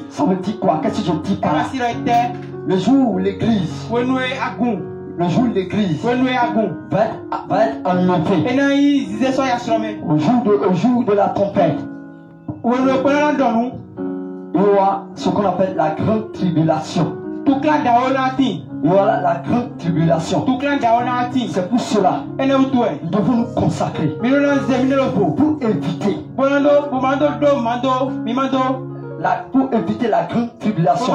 Speaker 1: Ça veut dire quoi? Qu'est-ce que je dis par là? Le jour où l'église va être enlevée. Au jour de la tempête. Il y aura ce qu'on appelle la grande tribulation. Il y aura la grande tribulation. C'est pour cela nous devons nous consacrer pour éviter la grande tribulation.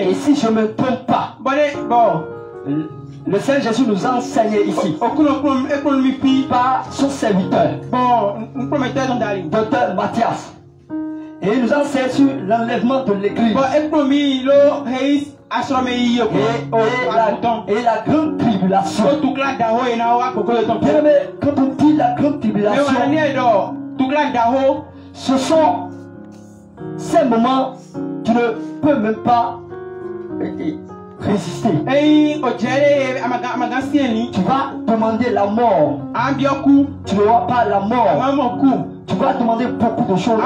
Speaker 1: Et si je ne me trompe pas, le Seigneur Jésus nous a enseigné ici par son serviteur, Docteur Mathias. Et il nous a enseigné sur l'enlèvement de l'église. Et la grande tribulation. Bien aimé, quand on dit la grande tribulation, ce sont ces moments qui ne peuvent même pas résister. Tu vas demander la mort. Tu n'auras pas la mort. Tu vas demander beaucoup de choses.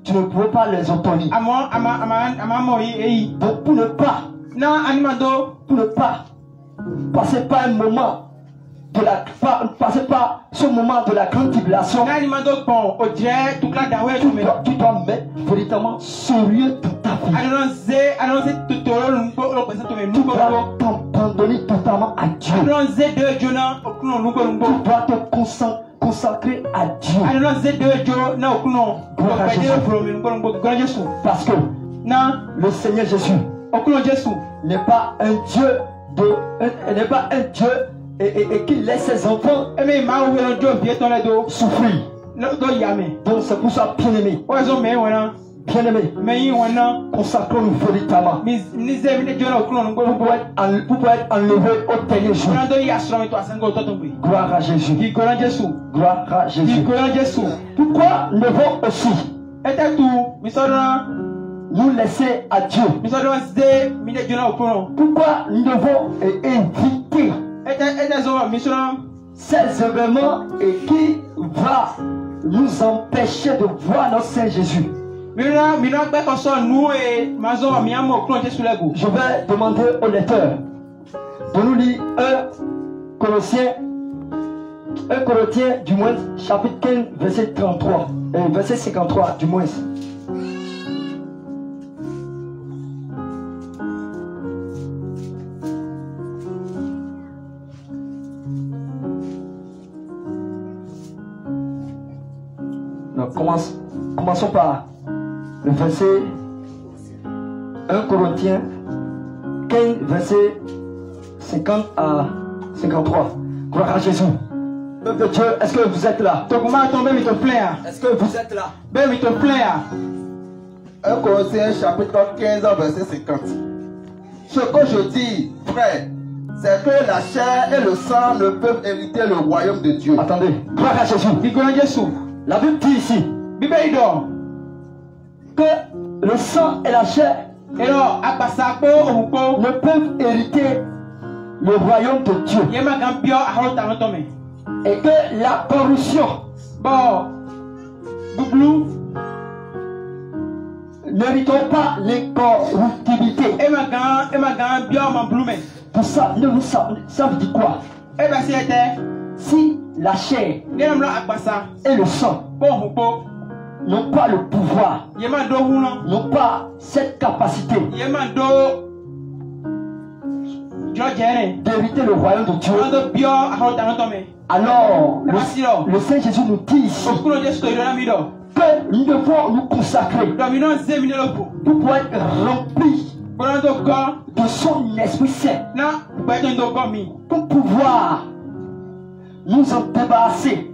Speaker 1: Tu ne peux pas les obtenir. Donc pour ne pas passer par un moment passer par ce moment de la grande tribulation, tu dois mettre véritablement sérieux toute ta vie. Tu dois t'abandonner totalement à Dieu. Tu dois te consacrer à Dieu. Parce que le Seigneur Jésus n'est pas un Dieu et qui laisse ses enfants souffrir. Donc c'est pour ça, bien-aimé, consacrons-nous véritablement pour pouvoir être enlevé au dernier jour. Gloire à Jésus. Gloire à Jésus. Pourquoi nous devons aussi nous laisser à Dieu? Pourquoi nous devons éviter ces événements et qui va nous empêcher de voir notre Seigneur Jésus? Je vais demander au lecteur de nous lire 1 Corinthiens du moins chapitre 15 verset 33 verset 53 du moins. Commençons par le verset 1 Corinthiens 15 verset 50 à 53. Gloire à Jésus. Peuple de Dieu, est-ce que vous êtes là? Est-ce que vous êtes là?
Speaker 2: 1 Corinthiens chapitre 15 verset 50. Ce que je dis, frère, c'est que la chair et le sang ne peuvent hériter le royaume de Dieu.
Speaker 1: Attendez, gloire à Jésus. La Bible dit ici que le sang et la chair ne peuvent hériter le royaume de Dieu. Et que la corruption n'héritons pas l'incorruptibilité. Pour ça, ça veut dire quoi? Si la chair et le sang n'ont pas le pouvoir, n'ont pas cette capacité d'hériter le royaume de Dieu, alors le Seigneur Jésus nous dit ici que nous devons nous consacrer pour pouvoir être remplis de son Esprit Saint
Speaker 3: Na beto gomi.
Speaker 1: pour pouvoir nous en débarrasser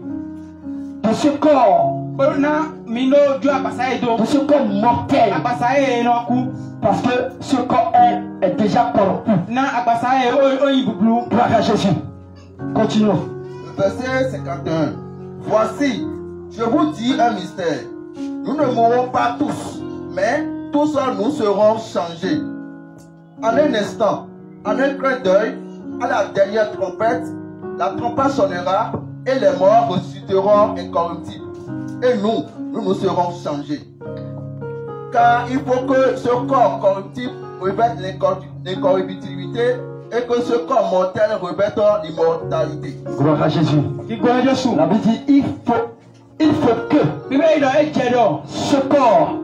Speaker 1: de ce corps,
Speaker 3: Na mino jo abasaye do.
Speaker 1: de ce corps mortel,
Speaker 3: Abasaye no ku.
Speaker 1: parce que ce corps est déjà corrompu.
Speaker 3: Na abasaye o ibublu.
Speaker 1: Gloire à Jésus. Continuons.
Speaker 2: Verset 51. Voici, je vous dis un mystère. Nous ne mourrons pas tous, mais tous nous serons changés. En un instant, en un clin d'œil, à la dernière trompette, la trompette sonnera et les morts ressusciteront incorruptibles. Et nous serons changés. Car il faut que ce corps corruptible revête l'incorruptibilité et que ce corps mortel revête l'immortalité.
Speaker 1: Gloire à Jésus. La Bible dit il faut que ce corps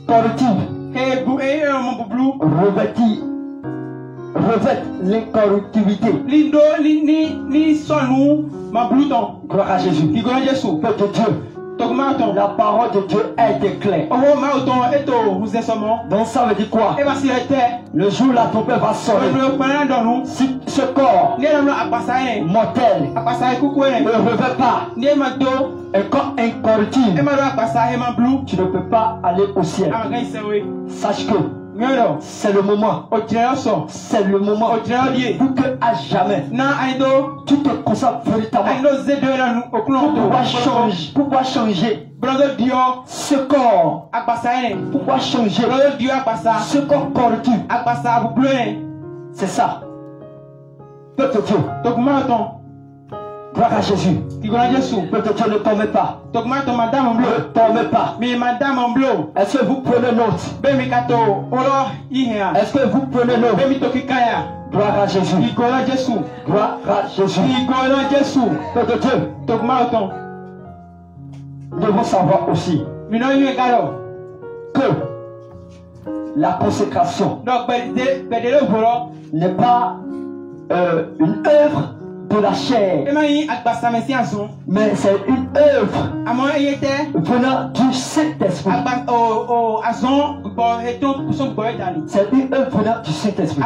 Speaker 1: corruptible revête l'incorruptibilité. Gloire à Jésus. Peuple de Dieu. La parole de Dieu a été claire. Donc ça veut dire quoi? Le jour où la trompette va sonner, si ce corps mortel ne revêt pas un corps incorruptible, tu ne peux pas aller au ciel. Sache que c'est le moment. C'est le moment pour que à jamais tu te consacres véritablement pour pouvoir changer ce corps, pour pouvoir changer ce corps corruptible. C'est ça. Peuple de Dieu. Gloire à Jésus. Peuple de Dieu, ne tombez pas. Ne tombez pas. Est-ce que vous prenez note? Est-ce que vous prenez note? Gloire à Jésus. Gloire à Jésus. Peuple de Dieu. Nous devons savoir aussi que la consécration n'est pas une œuvre de la chair, mais c'est une œuvre venant du Saint-Esprit. C'est une œuvre venant du Saint-Esprit.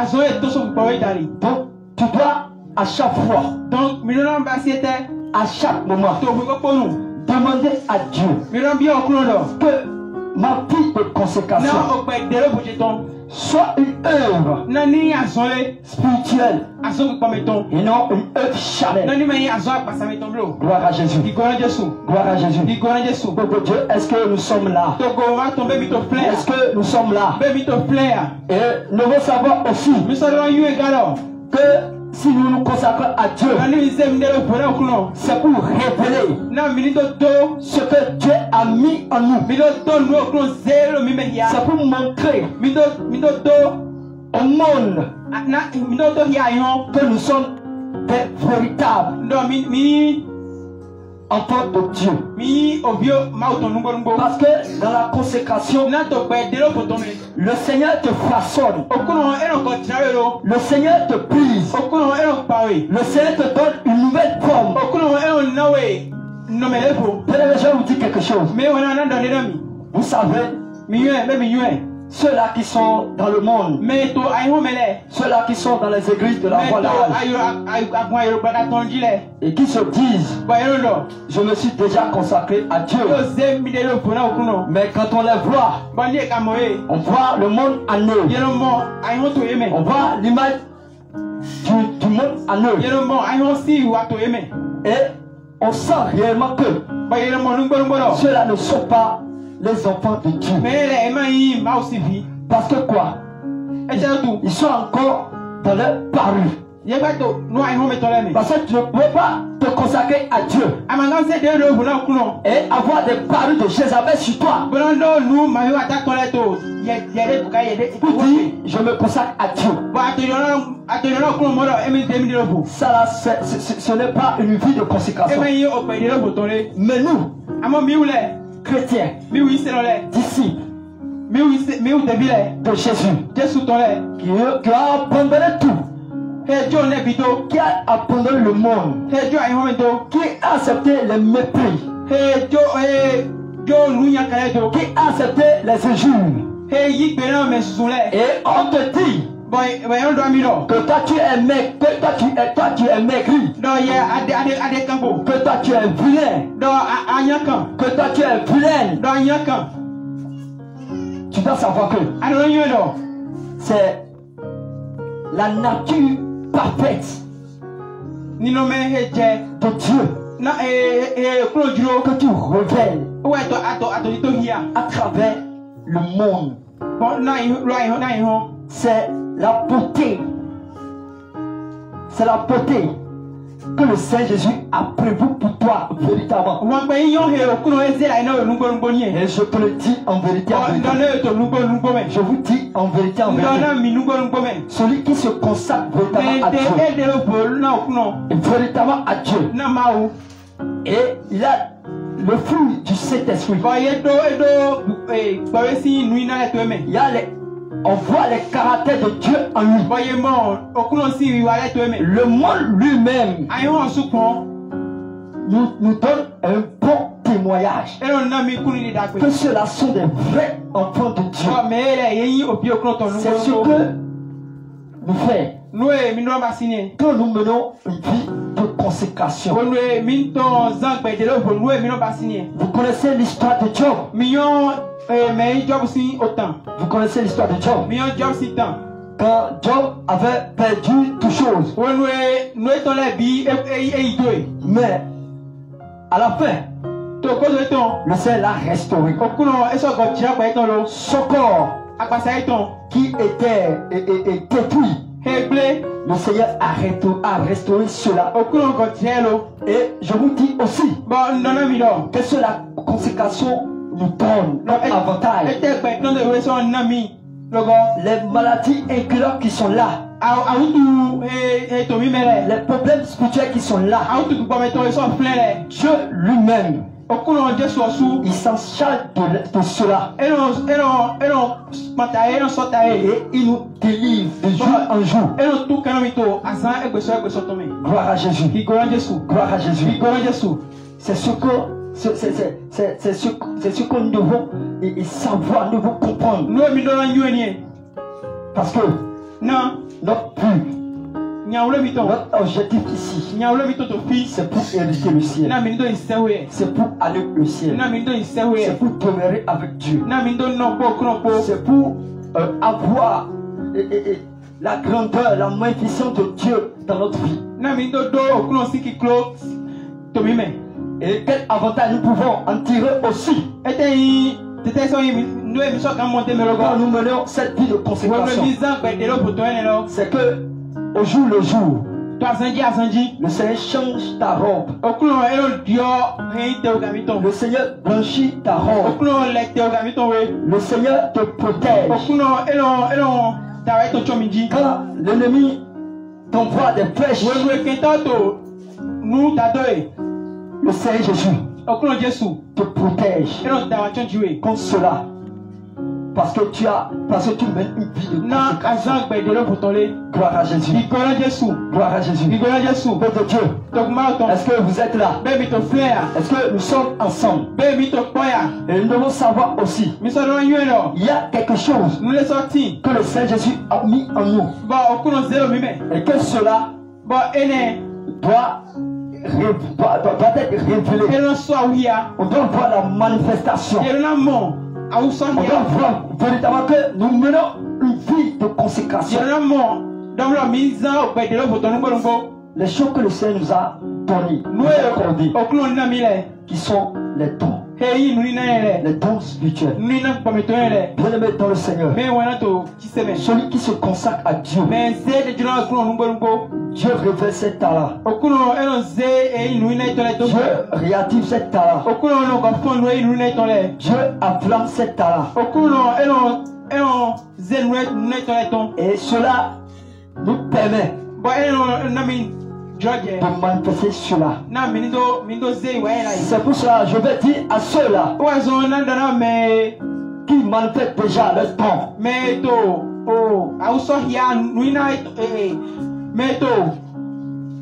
Speaker 1: Donc tu dois à chaque fois, à chaque moment, demander à Dieu que ma vie de consécration soit une œuvre spirituelle et non une œuvre charnelle. Gloire à Jésus. Gloire à Jésus. Peuple de Dieu, est-ce que nous sommes là? Est-ce que nous sommes là? Et nous devons savoir aussi que si nous nous consacrons à Dieu, c'est pour révéler ce que Dieu a mis en nous. C'est pour montrer au monde que nous sommes des véritables enfants de Dieu. Parce que dans la consécration, le Seigneur te façonne. Le Seigneur te brise. Le Seigneur te donne une nouvelle forme. Peut-être je vais vous dire quelque chose. Vous savez, ceux-là qui sont dans le monde, ceux-là qui sont dans les églises de la voie et qui se disent, je me suis déjà consacré à Dieu. Mais quand on les voit, on voit le monde en eux. On voit l'image du monde en eux. Et on sent réellement que ceux-là ne sont pas les enfants de Dieu. Parce que quoi? Ils sont encore dans leur parure. Parce que tu ne peux pas te consacrer à Dieu et avoir des parures de Jézabel sur toi. Pour dire, je me consacre à Dieu. Ça là, ce n'est pas une vie de consécration. Mais nous, chrétiens, disciples de Jésus, qui a abandonné tout, qui a abandonné le monde, qui a accepté le mépris, qui a accepté les injures. Et on te dit que toi tu es maigre, que toi tu es maigri, que toi tu es vilain, que toi tu es vilaine. Tu dois savoir que c'est la nature parfaite de Dieu que tu révèles à travers le monde. C'est la beauté. C'est la beauté que le Seigneur Jésus a prévu pour toi véritablement. Et je te le dis en vérité, je vous dis en vérité, celui qui se consacre véritablement à Dieu, et il a le fruit du Saint-Esprit. On voit les caractères de Dieu en lui. Le monde lui-même nous donne un bon témoignage que ceux-là sont des vrais enfants de Dieu. C'est ce que nous faisons quand nous menons une vie de consécration. Vous connaissez l'histoire de Job. Vous connaissez l'histoire de Job. Quand Job avait perdu toutes choses. Mais à la fin, le Seigneur l'a restauré. Son corps qui était détruit, le Seigneur a restauré cela. Et je vous dis aussi que c'est la consécration nous donne notre avantage. Les maladies incurables qui sont là, les problèmes spirituels qui sont là, Dieu lui-même, il s'en charge de cela. Et il nous délivre de jour en jour. Gloire à Jésus. Gloire à Jésus. C'est ce que nous devons savoir, nous devons comprendre. Parce que notre but, notre objectif ici, c'est pour hériter le ciel. C'est pour aller au ciel. C'est pour demeurer avec Dieu. C'est pour avoir la grandeur, la magnificence de Dieu dans notre vie. Et quel avantage nous pouvons en tirer aussi quand nous menons cette vie de consécration. C'est que au jour le jour, le Seigneur change ta robe. Le Seigneur blanchit ta robe. Le Seigneur te protège. Quand l'ennemi t'envoie des flèches, le Seigneur Jésus te protège contre cela. Parce que tu mènes une vie de consécration. Gloire à Jésus. Gloire à Jésus. Père de Dieu, est-ce que vous êtes là? Est-ce que nous sommes ensemble? Et nous devons savoir aussi, il y a quelque chose que le Seigneur Jésus a mis en nous. Et que cela doit être révélé. On doit voir la manifestation. On doit voir véritablement que nous menons une vie de consécration. Les choses que le Seigneur nous a données, nous a accordées, qui sont les dons. Les dons spirituels. Bien-aimé dans le Seigneur, celui qui se consacre à Dieu, Dieu révèle ses talents. Dieu réactive ses talents. Dieu enflamme ses talents. Et cela nous permet de manifester cela. C'est pour cela que je vais dire à ceux-là qui manifestent déjà le don,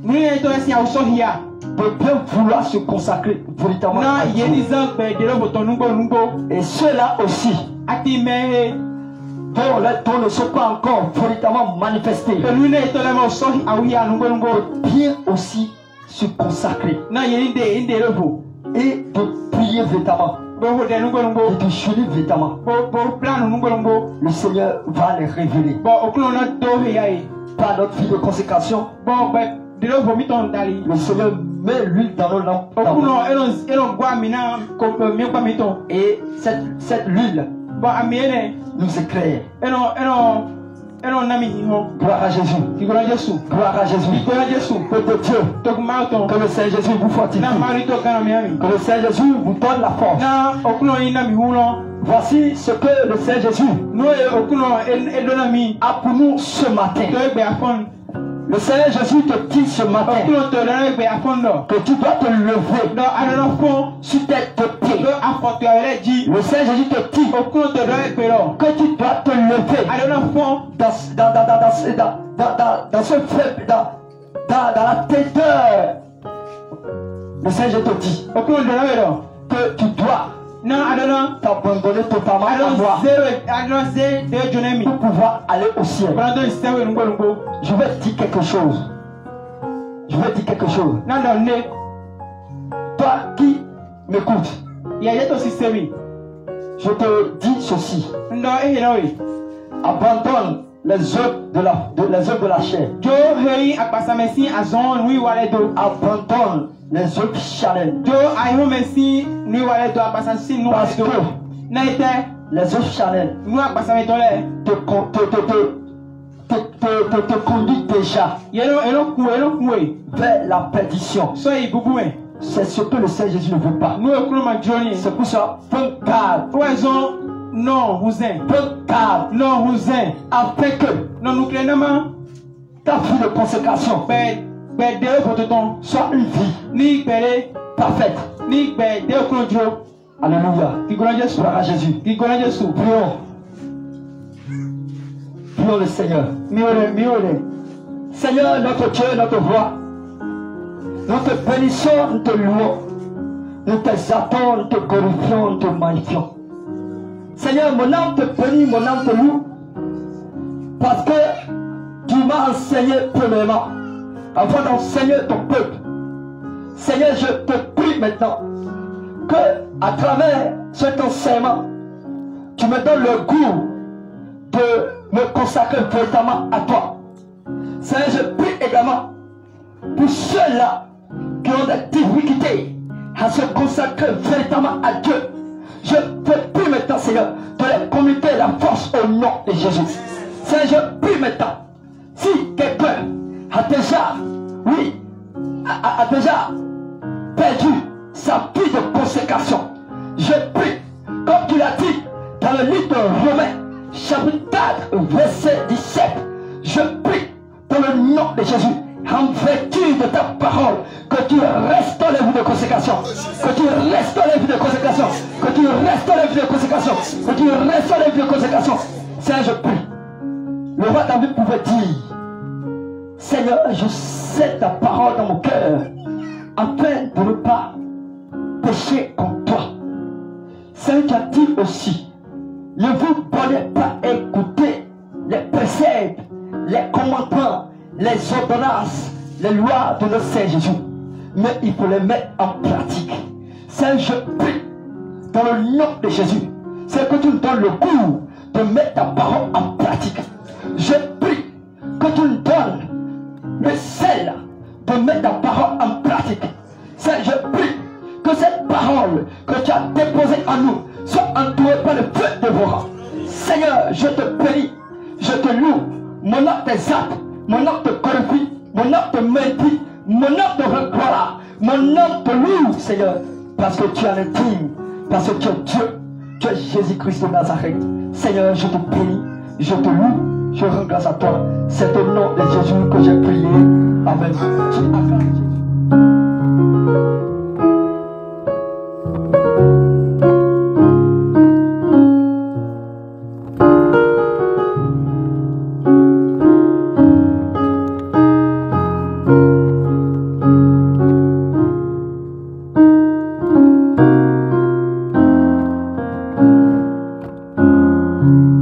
Speaker 3: Nous y to esi awuso hia.
Speaker 1: de bien vouloir se consacrer véritablement
Speaker 3: Na
Speaker 1: à Dieu.
Speaker 3: yediza be de lo to nungbo nungbo.
Speaker 1: Et ceux-là aussi,
Speaker 3: Ati me
Speaker 1: dont ne sont pas encore véritablement manifestés,
Speaker 3: nous ne to le mo so awia nungbo nungbo.
Speaker 1: bien aussi se consacrer
Speaker 3: Na yende inde lobo.
Speaker 1: et de prier véritablement
Speaker 3: Bo ho de nungbo nungbo.
Speaker 1: et de jeûner véritablement.
Speaker 3: Bo plan nungbo nungbo.
Speaker 1: Le Seigneur va les révéler
Speaker 3: Bo okuno na do hia e.
Speaker 1: par notre vie de consécration.
Speaker 3: Bo be de lo vomito ndali.
Speaker 1: Le Seigneur met l'huile dans nos lampes
Speaker 3: Okuno elon gwa mina ko mi kwa mito.
Speaker 1: et cette huile
Speaker 3: Bo amiene
Speaker 1: nous éclaire.
Speaker 3: eno nami ho.
Speaker 1: Gloire à Jésus.
Speaker 3: Igora Jesu.
Speaker 1: Gloire à Jésus.
Speaker 3: Igora Jesu.
Speaker 1: Peuple de Dieu,
Speaker 3: To kumauto.
Speaker 1: que le Seigneur Jésus vous fortifie.
Speaker 3: Na marito kana miami.
Speaker 1: Que le Seigneur Jésus vous donne la force.
Speaker 3: Na okuno ina mi huno.
Speaker 1: Voici ce que le Seigneur Jésus
Speaker 3: No okuno edona mi.
Speaker 1: a pour nous ce matin.
Speaker 3: To egbe afon.
Speaker 1: Le Seigneur Jésus te dit ce matin
Speaker 3: Okuno to dona egbe afon do.
Speaker 1: que tu dois te lever
Speaker 3: Do adono fon.
Speaker 1: sur tes deux pieds.
Speaker 3: Do afoto ele ji.
Speaker 1: Le Seigneur Jésus te dit
Speaker 3: Okuno to dona egbe do.
Speaker 1: que tu dois te lever
Speaker 3: Adono fon.
Speaker 1: dans ce faible, dans la terreur. Le Seigneur te dit
Speaker 3: Okuno dona do.
Speaker 1: que tu dois
Speaker 3: Na adono.
Speaker 1: t'abandonner totalement à
Speaker 3: Adono
Speaker 1: moi
Speaker 3: zero de jonemi.
Speaker 1: pour pouvoir aller au ciel.
Speaker 3: Prando isewe nungbo nungbo.
Speaker 1: Je vais te dire quelque chose. Je vais te dire quelque chose.
Speaker 3: Na do ne.
Speaker 1: Toi qui m'écoutes,
Speaker 3: Ya yeto sistemi.
Speaker 1: je te dis ceci.
Speaker 3: Ndo ehelawe.
Speaker 1: Abandonne les œuvres de la chair.
Speaker 3: Jo hei akpasamesi azon nui wale do.
Speaker 1: Abandonne les œuvres charnelles.
Speaker 3: Jo ayo mesi nui wale do akpasamesi nui wale
Speaker 1: Parce
Speaker 3: do.
Speaker 1: que
Speaker 3: Na ite
Speaker 1: les œuvres charnelles
Speaker 3: nui akpasame tole.
Speaker 1: te conduisent déjà
Speaker 3: Elo kuwe.
Speaker 1: vers la perdition.
Speaker 3: So yi bubume.
Speaker 1: C'est ce que le Seigneur Jésus ne veut pas.
Speaker 3: Nui okuno ma joni.
Speaker 1: C'est pour ça, prends garde,
Speaker 3: Oezon non huzen.
Speaker 1: prends garde,
Speaker 3: Non huzen.
Speaker 1: afin que
Speaker 3: Non nukle nama.
Speaker 1: ta vie de consécration
Speaker 3: Be de fototon.
Speaker 1: soit une vie
Speaker 3: Ni pere.
Speaker 1: parfaite.
Speaker 3: Ni be de okuno jo.
Speaker 1: Alléluia.
Speaker 3: Kigona Jesu.
Speaker 1: Gloire à Jésus.
Speaker 3: Kigona Jesu.
Speaker 1: Prions. Prions le Seigneur.
Speaker 3: Miole.
Speaker 1: Seigneur, notre Dieu, notre roi, nous te bénissons, nous te louons, nous t'exaltons, nous te glorifions, nous te magnifions. Seigneur, mon âme te bénit, mon âme te loue, parce que tu m'as enseigné premièrement, avant d'enseigner ton peuple. Seigneur, je te prie maintenant que, à travers cet enseignement, tu me donnes le goût de me consacrer véritablement à toi. Seigneur, je prie également pour ceux-là qui ont des difficultés à se consacrer véritablement à Dieu. Je te prie maintenant, Seigneur, de les communiquer la force au nom de Jésus. Seigneur, je prie maintenant, si quelqu'un a déjà, a déjà perdu sa vie de consécration, je prie, comme tu l'as dit dans le livre de Romains, chapitre 4, verset 17, je prie dans le nom de Jésus, en vertu de ta parole, que tu restes dans les vies de consécration, que tu restes dans les vies de consécration, que tu restes dans les vies de consécration, que tu restes dans les vies de consécration. Seigneur, je prie. Le roi David pouvait dire, Seigneur, je sais ta parole dans mon cœur, afin de ne pas pécher contre toi. Seigneur, tu as dit aussi, ne vous prenez pas à écouter les préceptes, les commandements, les ordonnances, les lois de notre Seigneur Jésus, mais il faut les mettre en pratique. Seigneur, je prie dans le nom de Jésus, c'est que tu nous donnes le goût de mettre ta parole en pratique. Je prie que tu nous donnes le sel de mettre ta parole en pratique. Seigneur, je prie que cette parole que tu as déposée en nous soit entourée par le feu dévorant. Seigneur, je te bénis, je te loue, mon âme t'exalte, mon âme te glorifie, mon âme te maintient, mon âme te reglore, mon âme te loue, Seigneur, parce que tu es l'intime, parce que tu es Dieu, tu es Jésus-Christ de Nazareth. Seigneur, je te bénis, je te loue, je rends grâce à toi. C'est au nom de Jésus que j'ai prié. Amen. Amen.